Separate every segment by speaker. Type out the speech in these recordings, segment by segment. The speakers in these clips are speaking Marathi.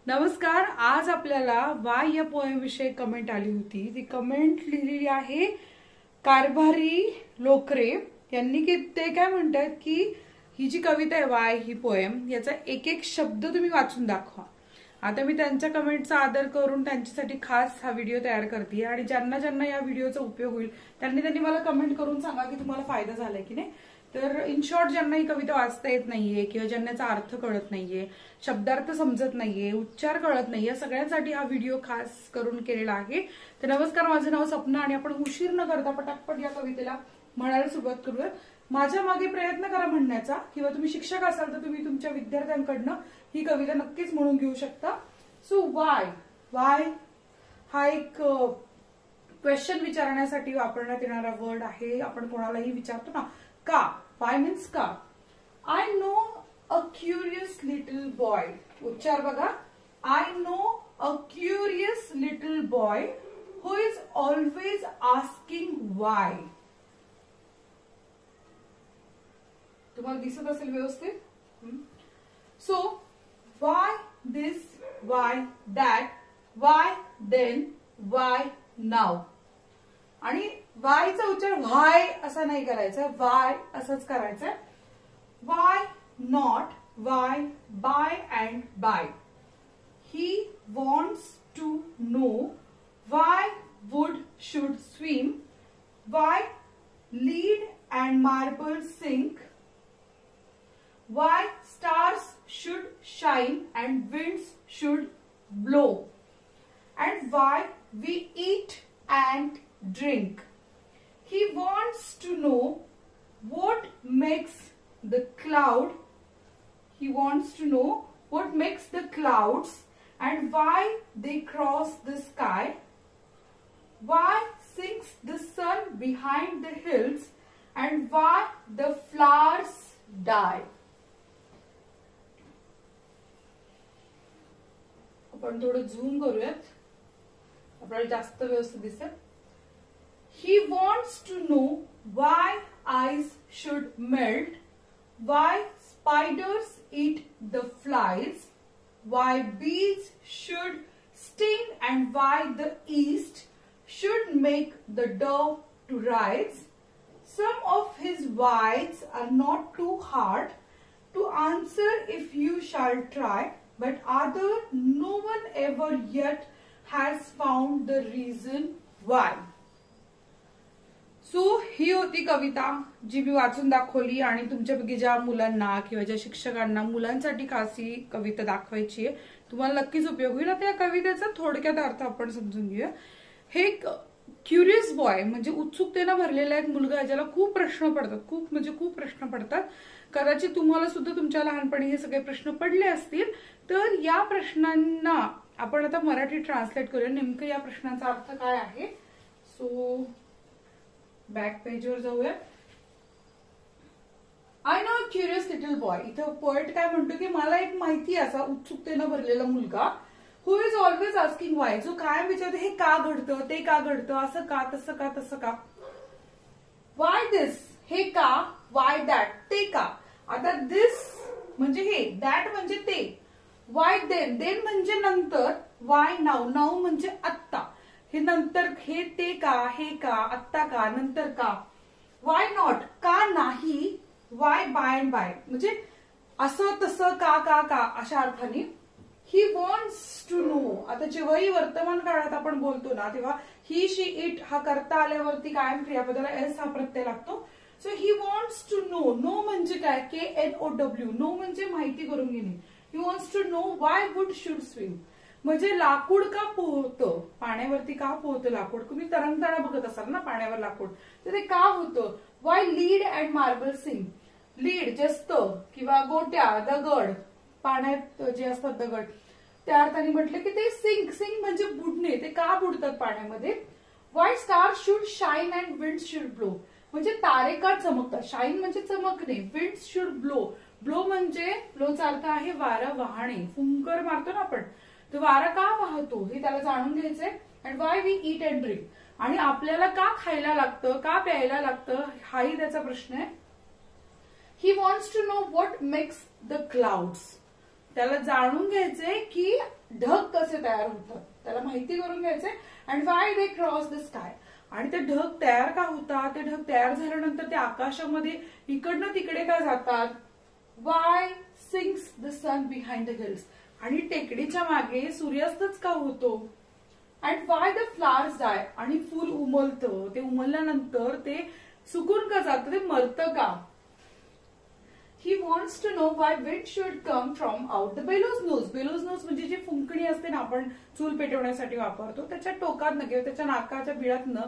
Speaker 1: नमस्कार. आज आपल्याला वाय या पोएम विषयी कमेंट आली होती. ती कमेंट लिहिलेली आहे कारभारी लोकरे यांनी. की ते काय म्हणतात की ही जी कविता आहे वाय ही पोएम याचा एक एक शब्द तुम्ही वाचून दाखवा. आता मी त्यांच्या कमेंटचा आदर करून त्यांच्यासाठी खास हा व्हिडिओ तयार करते आणि ज्यांना ज्यांना या व्हिडिओचा उपयोग होईल त्यांनी मला कमेंट करून सांगा की तुम्हाला फायदा झालाय की नाही. तर इन शॉर्ट ज्यांना ही कविता वाचता येत नाहीये किंवा ज्यांना अर्थ कळत नाहीये, शब्दार्थ समजत नाहीये, उच्चार कळत नाहीये, सगळ्यांसाठी हा व्हिडिओ खास करून केलेला आहे. तर नमस्कार, माझं नाव सपना आणि आपण उशीर न करता पटापट या कवितेला म्हणायला सुरुवात करूया. माझ्या मागे प्रयत्न करा म्हणण्याचा, किंवा तुम्ही शिक्षक असाल तर तुम्ही तुमच्या विद्यार्थ्यांकडनं ही कविता नक्कीच म्हणून घेऊ शकता. सो वाय हा एक क्वेश्चन विचारण्यासाठी वापरण्यात येणारा वर्ड आहे. आपण कोणालाही विचारतो ना का. वाय मीन्स का. I know a curious little boy. उच्चार बघा. I know a curious little boy who is always asking why. तुम्हाला दिसत असेल व्यवस्थित. So why this, why that, why then, why now. आणि वायचा उच्चार व्हाय असा नाही करायचा, वाय असंच करायचं. Why not, why by and by. He wants to know why wood should swim, why lead and marble sink, why stars should shine and winds should blow, and why we eat and drink. He wants to know what makes the cloud. He wants to know what makes the clouds and why they cross the sky. Why sinks the sun behind the hills and why the flowers die. आपण थोडं झूम करूयात, आपल्याला जास्त व्यवस्थित दिसेल. He wants to know why ice should melt, why spiders eat the flies, why bees should sting and why the east should make the dove to rise. Some of his whys are not too hard to answer if you shall try, but other no one ever yet has found the reason why. So ही होती कविता जी मी वाचून दाखवली आणि तुमच्यापैकी ज्या मुलांना किंवा ज्या शिक्षकांना मुलांसाठी खास ही कविता दाखवायची आहे तुम्हाला नक्कीच उपयोग होईल. आता या कवितेचा थोडक्यात अर्थ आपण समजून घेऊया. हे एक क्युरियस बॉय म्हणजे उत्सुकतेनं भरलेला एक मुलगा आहे ज्याला खूप प्रश्न पडतात, खूप प्रश्न पडतात. कदाचित तुम्हाला सुद्धा तुमच्या लहानपणी हे सगळे प्रश्न पडले असतील. तर या प्रश्नांना आपण आता मराठी ट्रान्सलेट करूया. नेमकं या प्रश्नांचा अर्थ काय आहे. सो बॅक पेजवर जाऊया. I know a curious little boy. इथं पोएट काय म्हणतो की मला एक माहिती असा उत्सुकतेनं भरलेला मुलगा, हु इज ऑलवेज आस्किंग वाय, जो कायम विचारतो हे का घडतं, ते का घडतं, असं का, तसं का. वाय दिस, हे का. वाय दॅट, ते का. आता दिस म्हणजे हे, दॅट म्हणजे ते, वाय देन, देन म्हणजे नंतर, वाय नाव, नाव म्हणजे आत्ता. हे नंतर, हे ते का, हे का, आत्ता का, नंतर का. वाय नॉट, का नाही. वाय बाय अँड बाय म्हणजे असं तसं का अशा अर्थाने. He wants to know. आता जेव्हाही वर्तमान काळात आपण बोलतो ना तेव्हा ही, शी, इट हा करता आल्यावरती कायम क्रियापदाला एस हा प्रत्यय लागतो. So he wants to know. Know म्हणजे काय, KNOW. नो म्हणजे माहिती करून घेणे. He wants to know why wood should swim म्हणजे लाकूड का पोहतं, पाण्यावरती का पोहतं लाकूड. तुम्ही तरंगताना बघत असाल ना पाण्यावर लाकूड, तर ते का होतं. Why lead and marble sink. Lead जस्त किंवा गोट्या, दगड, पाण्यात जे असतात दगड, त्या अर्थाने म्हटलं की ते सिंक, सिंक म्हणजे बुडणे, ते का बुडतात पाण्यामध्ये. Y star should shine and wind should blow म्हणजे तारे का चमकतात. शाईन म्हणजे चमकणे, विंड शुड ब्लो, ब्लो म्हणजे ब्लोचा अर्थ आहे वारा वाहणे, फुंकर मारतो ना आपण, तर वारा का वाहतो हे त्याला जाणून घ्यायचंय. And why we eat and drink आणि आपल्याला का खायला लागतं, का प्यायला लागतं, हाही त्याचा प्रश्न आहे. He wants to know what makes the clouds. त्याला जाणून घ्यायचंय की ढग कसे तयार होतात त्याला माहिती करून घ्यायचंय. And Y they cross the sky, आणि ते ढग तयार का होतात, ते ढग तयार झाल्यानंतर ते आकाशामध्ये इकडनं तिकडे का जातात. Why sinks the sun behind the hills, आणि टेकडीच्या मागे सूर्यास्तच का होतो. And why the flowers die, आणि फुल उमलतं, ते उमलल्यानंतर ते सुकून का जातं, ते मरतं का. He wants to know why wind should come from out the bellows nose. Bellows nose म्हणजे जी फुंकणी असते ना आपण चूल पेटवण्यासाठी वापरतो, त्याच्या टोकातनं किंवा त्याच्या नाकाच्या बिळातनं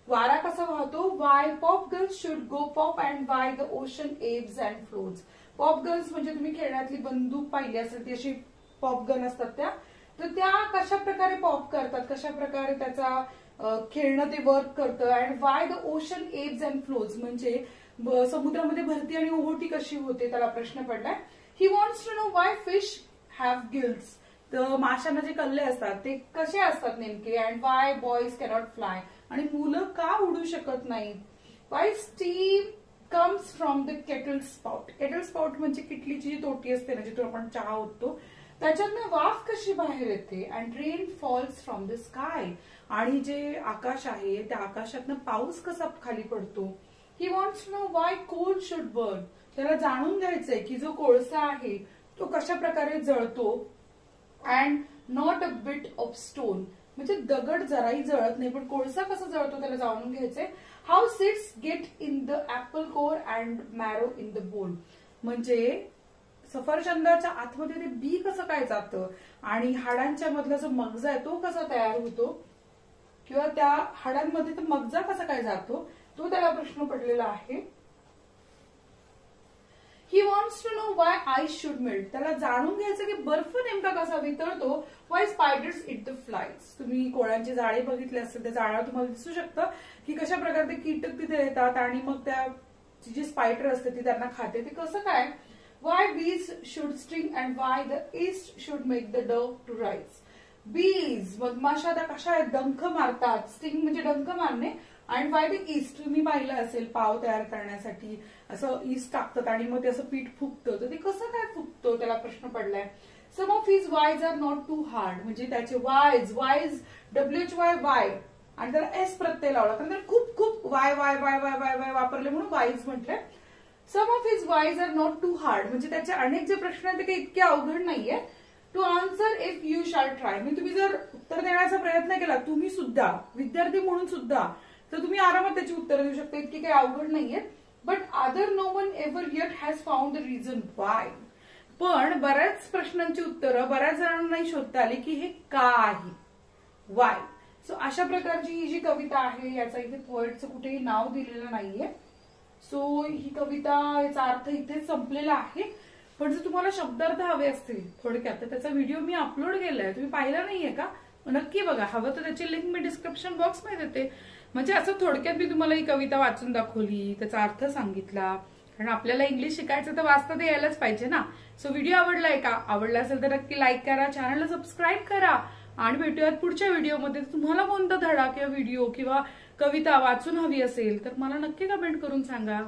Speaker 1: वारा कसा वाहतो. Y pop girls should go pop and why the ocean abs and flows. Pop girls म्हणजे तुम्ही खेळण्यातली बंदूक पाहिली असेल ती अशी पॉप गन असतात त्या, तर त्या कशा प्रकारे पॉप करतात, कशा प्रकारे त्याचा खेळणं ते वर्क करतं. And why the ocean abs and flows म्हणजे समुद्रामध्ये भरती आणि ओहोटी कशी होते त्याला प्रश्न पडलाय. He wants to know why fish have gills. तर माशांना जे कल्ले असतात ते कसे असतात नेमके. And why boys cannot fly, आणि मुलं का उडू शकत नाहीत. Why steam comes from the kettle spout. Kettle spout म्हणजे किटलीची जी तोटी असते ना जिथून आपण चहा ओततो, त्याच्यातनं वाफ कशी बाहेर येते. And rain falls from the sky, आणि जे आकाश आहे त्या आकाशातनं पाऊस कसा खाली पडतो. He wants to know why coal should burn. त्याला जाणून घ्यायचंय की जो कोळसा आहे तो कशा प्रकारे जळतो. And not a bit of stone, म्हणजे दगड जराही जळत नाही पण कोळसा कसा जळतो त्याला जाणून घ्यायचंय. How seeds get in the apple core and marrow in the bone, म्हणजे सफरचंदाच्या आतमध्ये ते बी कसं काय जातं आणि हाडांच्या मधला जो मगजा आहे तो कसा तयार होतो, किंवा त्या हाडांमध्ये तो मगजा कसा काय जातो, तो त्याला प्रश्न पडलेला आहे. He wants to know why ice should melt. त्याला जाणून घ्यायचं की बर्फ नेमका कसा वितळतो. Why spiders eat the flies. तुम्ही कोळ्यांचे जाळे बघितले असतील, त्या जाळ्यावर तुम्हाला दिसू शकतं की कशा प्रकारे ते कीटक तिथे येतात आणि मग त्या जी स्पायडर असते ती त्यांना खाते. ते कसं काय. Why bees should sting and why the yeast should make the dough to rise. Bees मधमाशा त्या कशा आहेत, डंख मारतात. स्टिंग म्हणजे डंख मारणे. अँड वाय द ईस्ट, तुम्ही पाहिलं असेल पाव तयार करण्यासाठी असं ईस्ट टाकतात आणि मग ते असं पीठ फुगतं, तर ते कसं काय फुगतं त्याला प्रश्न पडलाय. Some of his whys are not too hard, म्हणजे त्याचे वायज WHY वाय आणि त्याला एस प्रत्यय लावला कारण त्याला खूप खूप why why why why why why वापरले म्हणून वाईज म्हटलंय. Some of his whys are not too hard, म्हणजे त्याचे अनेक जे प्रश्न आहेत ते काही इतके अवघड नाहीये. To answer if you shall try, मी तुम्ही जर उत्तर देण्याचा प्रयत्न केला तुम्ही सुद्धा विद्यार्थी म्हणून सुद्धा, तर तुम्ही आरामात त्याची उत्तर देऊ शकता, इतकी काही अवघड नाहीये. But other no one ever yet has found the reason why. पण बऱ्याच प्रश्नांची उत्तरं बऱ्याच जणांना नाही शोधता आली की हे का आहे, वाय. सो अशा प्रकारची ही जी कविता आहे याचा इथे पोएटचं कुठेही नाव दिलेलं नाहीये. सो ही कविता, याचा अर्थ इथेच संपलेला आहे. पण जर तुम्हाला शब्दार्थ हवे असतील थोडक्यात तर त्याचा व्हिडिओ मी अपलोड केलाय, तुम्ही पाहिला नाहीये का, नक्की बघा. हवं तर त्याची लिंक मी डिस्क्रिप्शन बॉक्समध्ये देते. म्हणजे असं थोडक्यात मी तुम्हाला ही कविता वाचून दाखवली, त्याचा अर्थ सांगितला. कारण आपल्याला इंग्लिश शिकायचं तर वाचता ते यायलाच पाहिजे ना. सो व्हिडिओ आवडलाय का, आवडला असेल तर नक्की लाईक करा, चॅनलला सबस्क्राईब करा आणि भेटूयात पुढच्या व्हिडिओमध्ये. तुम्हाला कोणता धडा किंवा व्हिडिओ किंवा कविता वाचून हवी असेल तर मला नक्की कमेंट करून सांगा.